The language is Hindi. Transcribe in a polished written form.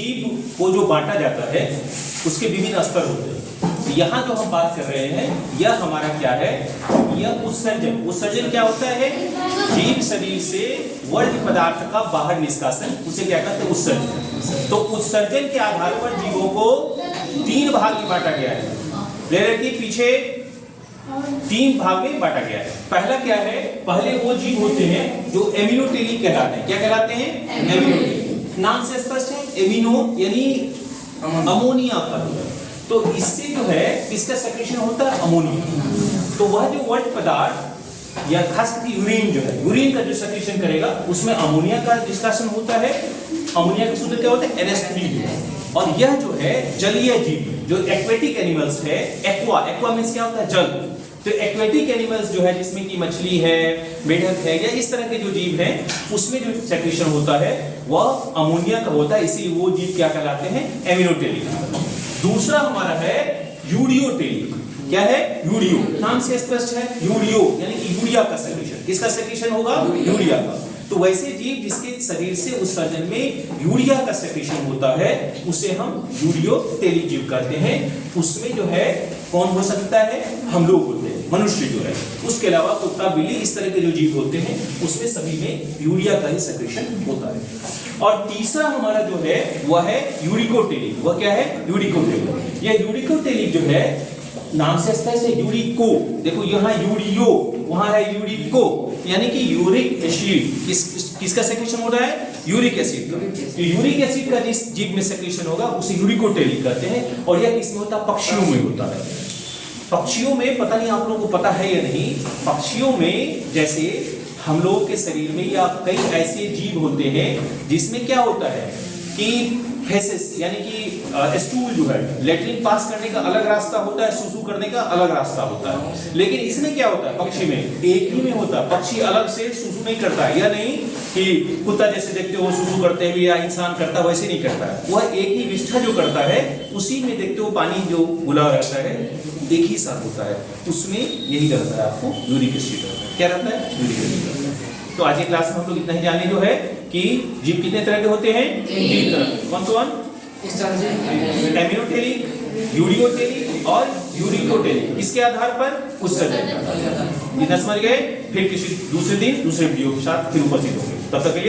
जीव को जो बांटा जाता है उसके विभिन्न स्तर होते हैं। यहाँ जो हम बात कर रहे हैं यह हमारा क्या है, यह उत्सर्जन। उत्सर्जन क्या होता है, जीव शरीर से वर्ज्य पदार्थ का बाहर निष्कासन, उसे क्या कहते हैं, उत्सर्जन। तो उत्सर्जन के आधार पर जीवों को 3 भाग में बांटा गया है। के पीछे 3 भाग में बांटा गया है। पहला क्या है, पहले वो जीव होते हैं जो एमिनोटेलिक कहलाते हैं। क्या कहलाते हैं, एमिनोटेलिक। नाम से स्पष्ट है, एमिनो यानी अमोनिया का। तो इससे जो है किसका सेक्रेशन होता है, अमोनिया। तो वह जो वर्ज्य पदार्थ या खास करके यूरिन जो है, यूरिन का जो सेक्रेशन करेगा उसमें अमोनिया का निष्कासन होता है। अमोनिया का सूत्र क्या होता है, NH3। और यह जो है जलीय जीव जो एक्वेटिक एनिमल्स है, एक्वा मींस क्या होता है, जल। तो एक्वेटिक एनिमल्स जो है जिसमें कि मछली है, मेढक है, या इस तरह के जो जीव हैं उसमें जो सेक्रेशन होता है वह अमोनिया का होता है, इसीलिए वो जीव क्या कहलाते हैं, एमिनोटेलिक। दूसरा हमारा है यूरियोटेलिक। क्या है, यूरियो, नाम से स्पष्ट है, यूरियो यानी कि यूरिया का सेक्रेशन। किसका सेक्रेशन होगा, यूरिया का। तो वैसे जीव जिसके शरीर से उत्सर्जन में यूरिया का सेक्रेशन होता है उसे हम यूरियोटेलिक जीव कहते हैं। उसमें जो है कौन हो सकता है, हम लोग होते हैं, मनुष्य जो है। उसके अलावा कुत्ता, बिल्ली, इस तरह के जो जीव होते हैं उसमें सभी में यूरिया का ही सेक्रेशन होता है। और तीसरा हमारा जो है वह है यूरिकोटेलिक। वह क्या है, यूरिकोटेलिक। यह यूरिकोटेलिक जो है नाम से स्पष्ट है, यूरिको। देखो यहाँ यूरियो, वहां है यूरिको, यानी कि यूरिक एसिड। किसका सेक्रेशन हो रहा है, यूरिक एसिड का। तो यूरिक एसिड का जिस जीव में सेक्रेशन होगा उसे यूरिकोटेलिक कहते हैं। और यह किसमें होता है, पक्षियों में होता है। पक्षियों में पता नहीं आप लोगों को पता है या नहीं, पक्षियों में जैसे हम लोगों के शरीर में या कई ऐसे जीव होते हैं जिसमें क्या होता है कि फेसेस यानी कि स्टूल जो है, लेटरिन पास करने का अलग रास्ता होता है, सुसु करने का अलग रास्ता होता है। लेकिन इसमें क्या होता है, पक्षी में एक ही में होता है। पक्षी अलग से सुसु नहीं करता है, या नहीं कि कुत्ता जैसे देखते हो सुसु करते हुए या इंसान करता है वैसे नहीं करता है। वह एक ही विष्ठा जो करता है उसी में देखते हो पानी जो घुला रहता है एक ही साथ होता है, उसमें यही रहता है आपको यूरिक एसिड रहता है। क्या रहता है, यूरिक एसिड रहता है। तो आज की क्लास में हम लोग इतना ही जाने जो है कि जीव कितने तरह के होते हैं, 3 तरह। कौन? एमिनोटेलिक, यूरियोटेलिक और यूरिकोटेलिक। किसके आधार पर, उत्सर्जन। इतना समझ गए। फिर किसी दूसरे दिन दूसरे वीडियो के साथ फिर उपस्थित होंगे। तब तक के लिए